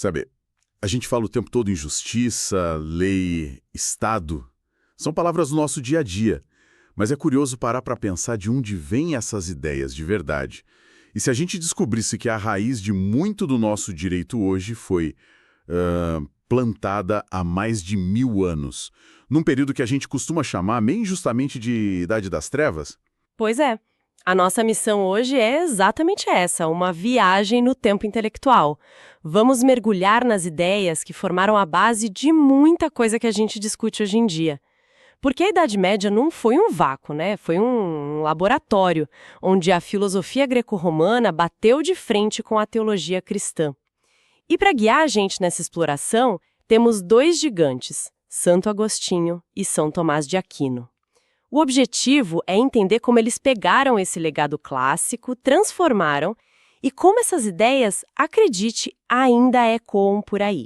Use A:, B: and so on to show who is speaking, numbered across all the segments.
A: Sabe, a gente fala o tempo todo em justiça, lei, Estado. São palavras do nosso dia a dia. Mas é curioso parar para pensar de onde vêm essas ideias de verdade. E se a gente descobrisse que a raiz de muito do nosso direito hoje foi plantada há mais de 1000 anos, num período que a gente costuma chamar meio injustamente de Idade das Trevas?
B: Pois é. A nossa missão hoje é exatamente essa, uma viagem no tempo intelectual. Vamos mergulhar nas ideias que formaram a base de muita coisa que a gente discute hoje em dia. Porque a Idade Média não foi um vácuo, né? Foi um laboratório, onde a filosofia greco-romana bateu de frente com a teologia cristã. E para guiar a gente nessa exploração, temos dois gigantes, Santo Agostinho e São Tomás de Aquino. O objetivo é entender como eles pegaram esse legado clássico, transformaram e como essas ideias, acredite, ainda ecoam por aí.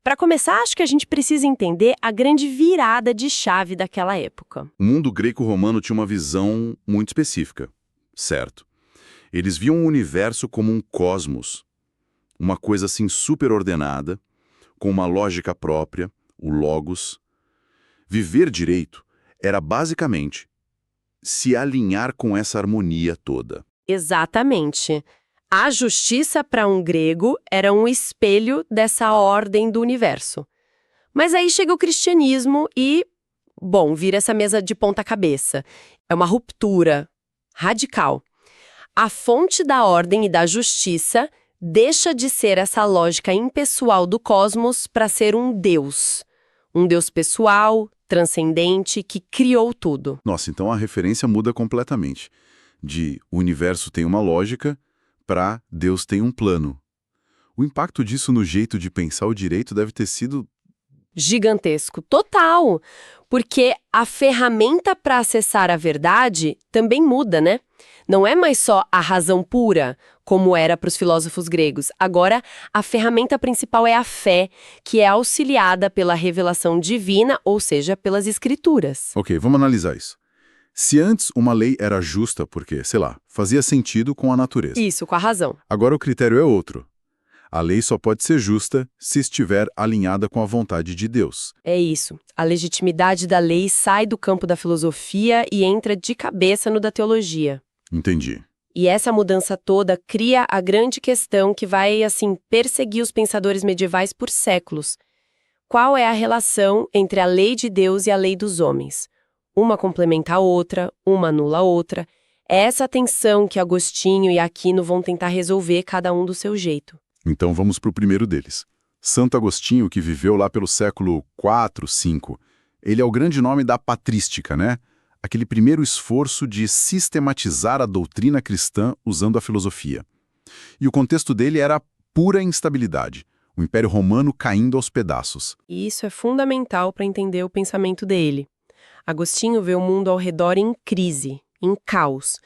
B: Para começar, acho que a gente precisa entender a grande virada de chave daquela época.
A: O mundo greco-romano tinha uma visão muito específica, certo? Eles viam o universo como um cosmos, uma coisa assim super ordenada, com uma lógica própria, o logos. Viver direito era basicamente se alinhar com essa harmonia toda.
B: Exatamente. A justiça para um grego era um espelho dessa ordem do universo. Mas aí chega o cristianismo e, bom, vira essa mesa de ponta cabeça. É uma ruptura radical. A fonte da ordem e da justiça deixa de ser essa lógica impessoal do cosmos para ser um Deus. Um Deus pessoal, transcendente, que criou tudo.
A: Nossa, então a referência muda completamente. De o universo tem uma lógica para Deus tem um plano. O impacto disso no jeito de pensar o direito deve ter sido
B: Gigantesco, total! Porque a ferramenta para acessar a verdade também muda, né? Não é mais só a razão pura, como era para os filósofos gregos. Agora, a ferramenta principal é a fé, que é auxiliada pela revelação divina, ou seja, pelas escrituras.
A: Ok, vamos analisar isso. Se antes uma lei era justa porque, sei lá, fazia sentido com a natureza.
B: Isso, com a razão.
A: Agora o critério é outro. A lei só pode ser justa se estiver alinhada com a vontade de Deus.
B: É isso. A legitimidade da lei sai do campo da filosofia e entra de cabeça no da teologia.
A: Entendi.
B: E essa mudança toda cria a grande questão que vai, assim, perseguir os pensadores medievais por séculos. Qual é a relação entre a lei de Deus e a lei dos homens? Uma complementa a outra, uma anula a outra. É essa tensão que Agostinho e Aquino vão tentar resolver, cada um do seu jeito.
A: Então vamos para o primeiro deles. Santo Agostinho, que viveu lá pelo século IV, V. Ele é o grande nome da patrística, né? Aquele primeiro esforço de sistematizar a doutrina cristã usando a filosofia. E o contexto dele era pura instabilidade, o Império Romano caindo aos pedaços.
B: E isso é fundamental para entender o pensamento dele. Agostinho vê o mundo ao redor em crise, em caos.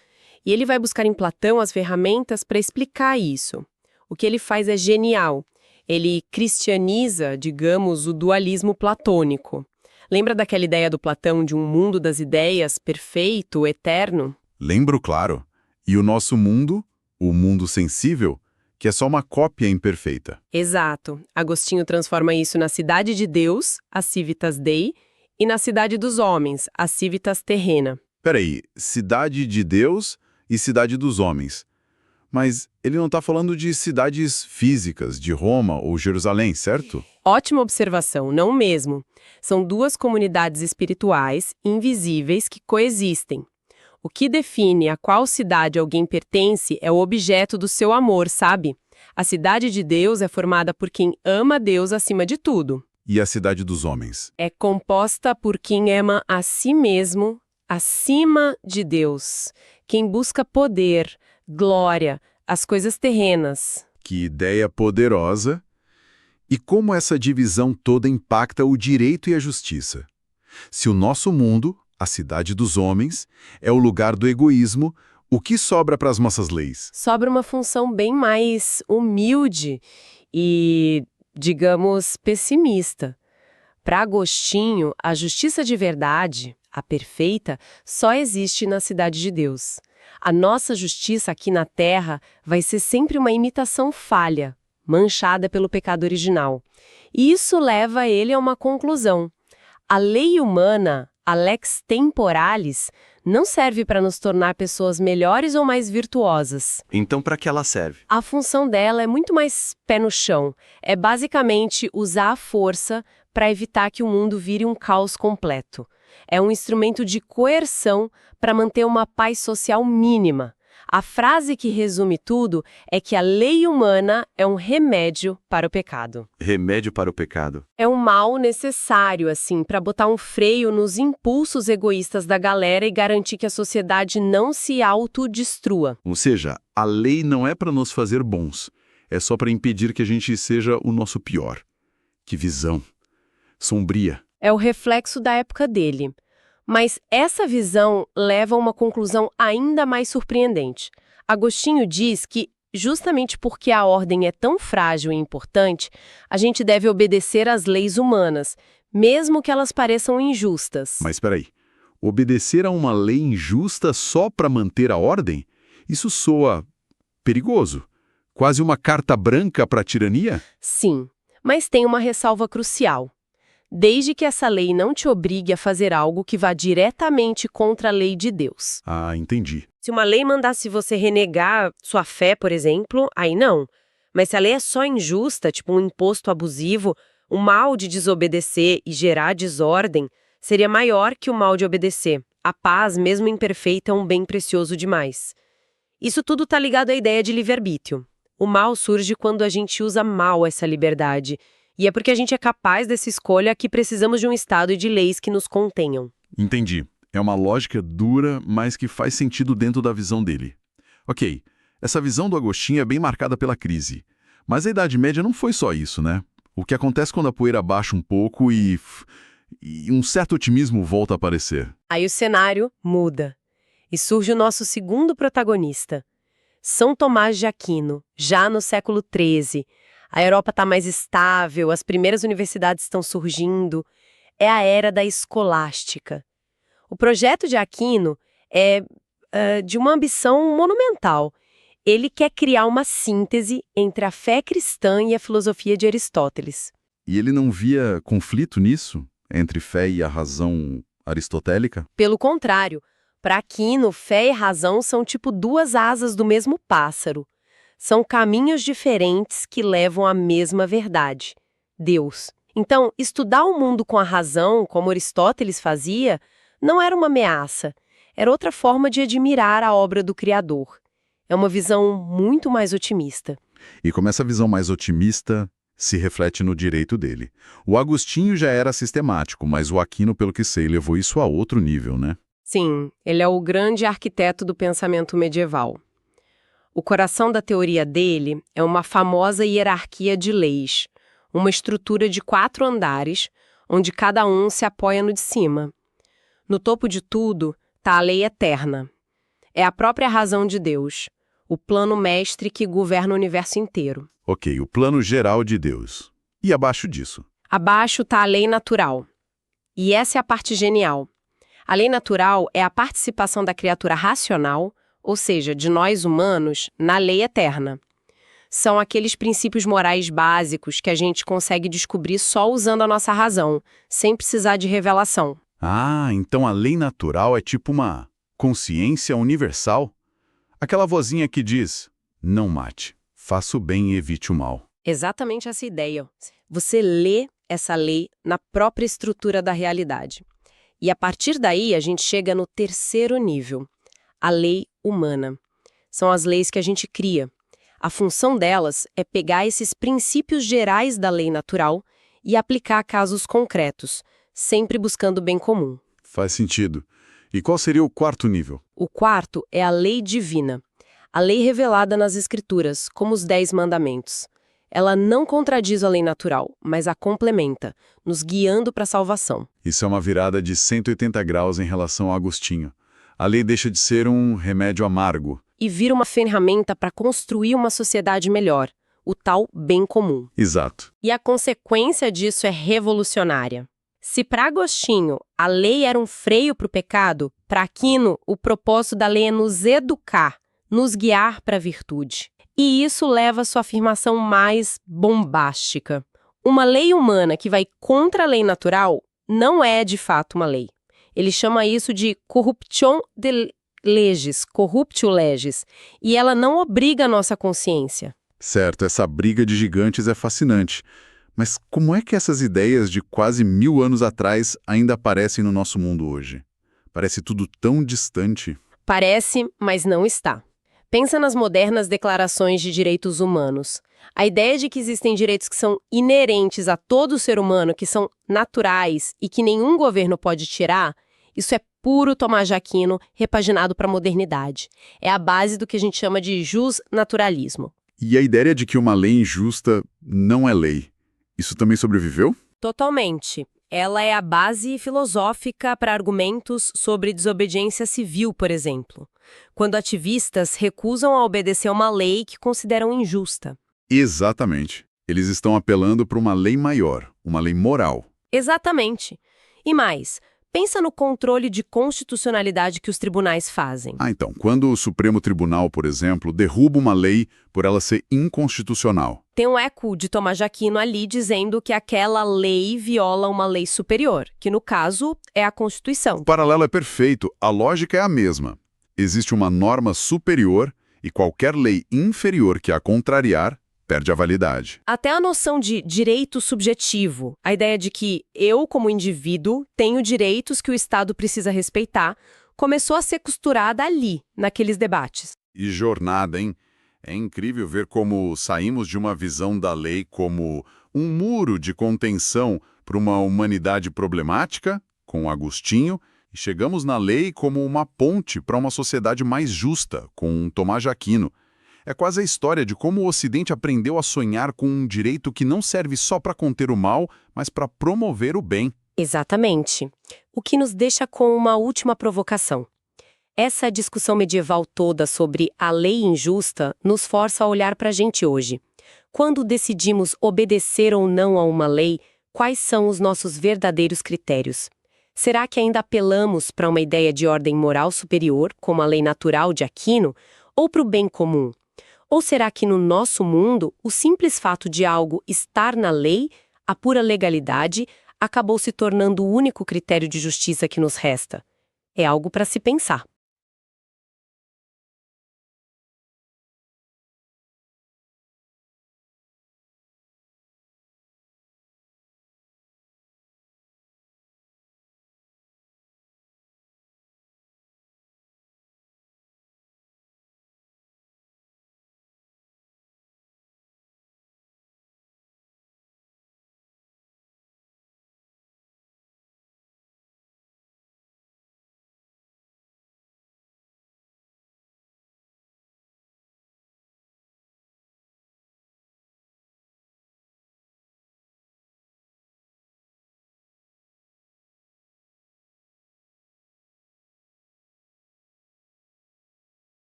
B: E ele vai buscar em Platão as ferramentas para explicar isso. O que ele faz é genial. Ele cristianiza, digamos, o dualismo platônico. Lembra daquela ideia do Platão de um mundo das ideias perfeito, eterno?
A: Lembro, claro. E o nosso mundo, o mundo sensível, que é só uma cópia imperfeita.
B: Exato. Agostinho transforma isso na cidade de Deus, a civitas Dei, e na cidade dos homens, a civitas terrena.
A: Peraí, cidade de Deus e cidade dos homens. Mas ele não está falando de cidades físicas, de Roma ou Jerusalém, certo?
B: Ótima observação, não mesmo. São duas comunidades espirituais, invisíveis, que coexistem. O que define a qual cidade alguém pertence é o objeto do seu amor, sabe? A cidade de Deus é formada por quem ama Deus acima de tudo.
A: E a cidade dos homens?
B: É composta por quem ama a si mesmo acima de Deus. Quem busca poder, glória, as coisas terrenas.
A: Que ideia poderosa! E como essa divisão toda impacta o direito e a justiça? Se o nosso mundo, a cidade dos homens, é o lugar do egoísmo, o que sobra para as nossas leis?
B: Sobra uma função bem mais humilde e, digamos, pessimista. Para Agostinho, a justiça de verdade, a perfeita, só existe na cidade de Deus. A nossa justiça aqui na Terra vai ser sempre uma imitação falha, manchada pelo pecado original. E isso leva ele a uma conclusão. A lei humana, a lex temporalis, não serve para nos tornar pessoas melhores ou mais virtuosas.
A: Então, para que ela serve?
B: A função dela é muito mais pé no chão. É basicamente usar a força para evitar que o mundo vire um caos completo. É um instrumento de coerção para manter uma paz social mínima. A frase que resume tudo é que a lei humana é um remédio para o pecado.
A: Remédio para o pecado.
B: É um mal necessário, assim, para botar um freio nos impulsos egoístas da galera e garantir que a sociedade não se autodestrua.
A: Ou seja, a lei não é para nos fazer bons, é só para impedir que a gente seja o nosso pior. Que visão sombria.
B: É o reflexo da época dele. Mas essa visão leva a uma conclusão ainda mais surpreendente. Agostinho diz que, justamente porque a ordem é tão frágil e importante, a gente deve obedecer às leis humanas, mesmo que elas pareçam injustas.
A: Mas espera aí, obedecer a uma lei injusta só para manter a ordem? Isso soa perigoso. Quase uma carta branca para a tirania?
B: Sim, mas tem uma ressalva crucial. Desde que essa lei não te obrigue a fazer algo que vá diretamente contra a lei de Deus.
A: Ah, entendi.
B: Se uma lei mandasse você renegar sua fé, por exemplo, aí não. Mas se a lei é só injusta, tipo um imposto abusivo, o mal de desobedecer e gerar desordem seria maior que o mal de obedecer. A paz, mesmo imperfeita, é um bem precioso demais. Isso tudo está ligado à ideia de livre-arbítrio. O mal surge quando a gente usa mal essa liberdade. E é porque a gente é capaz dessa escolha que precisamos de um Estado e de leis que nos contenham.
A: Entendi. É uma lógica dura, mas que faz sentido dentro da visão dele. Ok, essa visão do Agostinho é bem marcada pela crise. Mas a Idade Média não foi só isso, né? O que acontece quando a poeira baixa um pouco e um certo otimismo volta a aparecer.
B: Aí o cenário muda. E surge o nosso segundo protagonista. São Tomás de Aquino, já no século XIII. A Europa está mais estável, as primeiras universidades estão surgindo. É a era da escolástica. O projeto de Aquino é de uma ambição monumental. Ele quer criar uma síntese entre a fé cristã e a filosofia de Aristóteles.
A: E ele não via conflito nisso, entre fé e a razão aristotélica?
B: Pelo contrário, para Aquino, fé e razão são tipo duas asas do mesmo pássaro. São caminhos diferentes que levam à mesma verdade, Deus. Então, estudar o mundo com a razão, como Aristóteles fazia, não era uma ameaça. Era outra forma de admirar a obra do Criador. É uma visão muito mais otimista.
A: E como essa visão mais otimista se reflete no direito dele. O Agostinho já era sistemático, mas o Aquino, pelo que sei, levou isso a outro nível, né?
B: Sim, ele é o grande arquiteto do pensamento medieval. O coração da teoria dele é uma famosa hierarquia de leis, uma estrutura de 4 andares, onde cada um se apoia no de cima. No topo de tudo está a lei eterna. É a própria razão de Deus, o plano mestre que governa o universo inteiro.
A: Ok, o plano geral de Deus. E abaixo disso?
B: Abaixo está a lei natural. E essa é a parte genial. A lei natural é a participação da criatura racional, ou seja, de nós humanos, na lei eterna. São aqueles princípios morais básicos que a gente consegue descobrir só usando a nossa razão, sem precisar de revelação.
A: Ah, então a lei natural é tipo uma consciência universal? Aquela vozinha que diz, não mate, faça o bem e evite o mal.
B: Exatamente essa ideia. Você lê essa lei na própria estrutura da realidade. E a partir daí a gente chega no terceiro nível, a lei humana. São as leis que a gente cria. A função delas é pegar esses princípios gerais da lei natural e aplicar a casos concretos, sempre buscando o bem comum.
A: Faz sentido. E qual seria o quarto nível?
B: O quarto é a lei divina, a lei revelada nas Escrituras, como os 10 mandamentos. Ela não contradiz a lei natural, mas a complementa, nos guiando para a salvação.
A: Isso é uma virada de 180 graus em relação a Agostinho. A lei deixa de ser um remédio amargo.
B: E vira uma ferramenta para construir uma sociedade melhor, o tal bem comum.
A: Exato.
B: E a consequência disso é revolucionária. Se para Agostinho a lei era um freio para o pecado, para Aquino o propósito da lei é nos educar, nos guiar para a virtude. E isso leva à sua afirmação mais bombástica. Uma lei humana que vai contra a lei natural não é, de fato, uma lei. Ele chama isso de corruptio legis, e ela não obriga a nossa consciência.
A: Certo, essa briga de gigantes é fascinante. Mas como é que essas ideias de quase 1000 anos atrás ainda aparecem no nosso mundo hoje? Parece tudo tão distante.
B: Parece, mas não está. Pensa nas modernas declarações de direitos humanos. A ideia de que existem direitos que são inerentes a todo ser humano, que são naturais e que nenhum governo pode tirar, isso é puro Tomás de Aquino repaginado para a modernidade. É a base do que a gente chama de justnaturalismo.
A: E a ideia de que uma lei injusta não é lei, isso também sobreviveu?
B: Totalmente. Ela é a base filosófica para argumentos sobre desobediência civil, por exemplo, quando ativistas recusam a obedecer a uma lei que consideram injusta.
A: Exatamente. Eles estão apelando para uma lei maior, uma lei moral.
B: Exatamente. E mais, pensa no controle de constitucionalidade que os tribunais fazem.
A: Então, quando o Supremo Tribunal, por exemplo, derruba uma lei por ela ser inconstitucional.
B: Tem um eco de Tomás de Aquino ali dizendo que aquela lei viola uma lei superior, que no caso é a Constituição.
A: O paralelo é perfeito, a lógica é a mesma. Existe uma norma superior e qualquer lei inferior que a contrariar perde a validade.
B: Até a noção de direito subjetivo, a ideia de que eu, como indivíduo, tenho direitos que o Estado precisa respeitar, começou a ser costurada ali, naqueles debates.
A: E jornada, hein? É incrível ver como saímos de uma visão da lei como um muro de contenção para uma humanidade problemática, com Agostinho, e chegamos na lei como uma ponte para uma sociedade mais justa, com Tomás de Aquino. É quase a história de como o Ocidente aprendeu a sonhar com um direito que não serve só para conter o mal, mas para promover o bem.
B: Exatamente. O que nos deixa com uma última provocação. Essa discussão medieval toda sobre a lei injusta nos força a olhar para a gente hoje. Quando decidimos obedecer ou não a uma lei, quais são os nossos verdadeiros critérios? Será que ainda apelamos para uma ideia de ordem moral superior, como a lei natural de Aquino, ou para o bem comum? Ou será que no nosso mundo, o simples fato de algo estar na lei, a pura legalidade, acabou se tornando o único critério de justiça que nos resta? É algo para se pensar.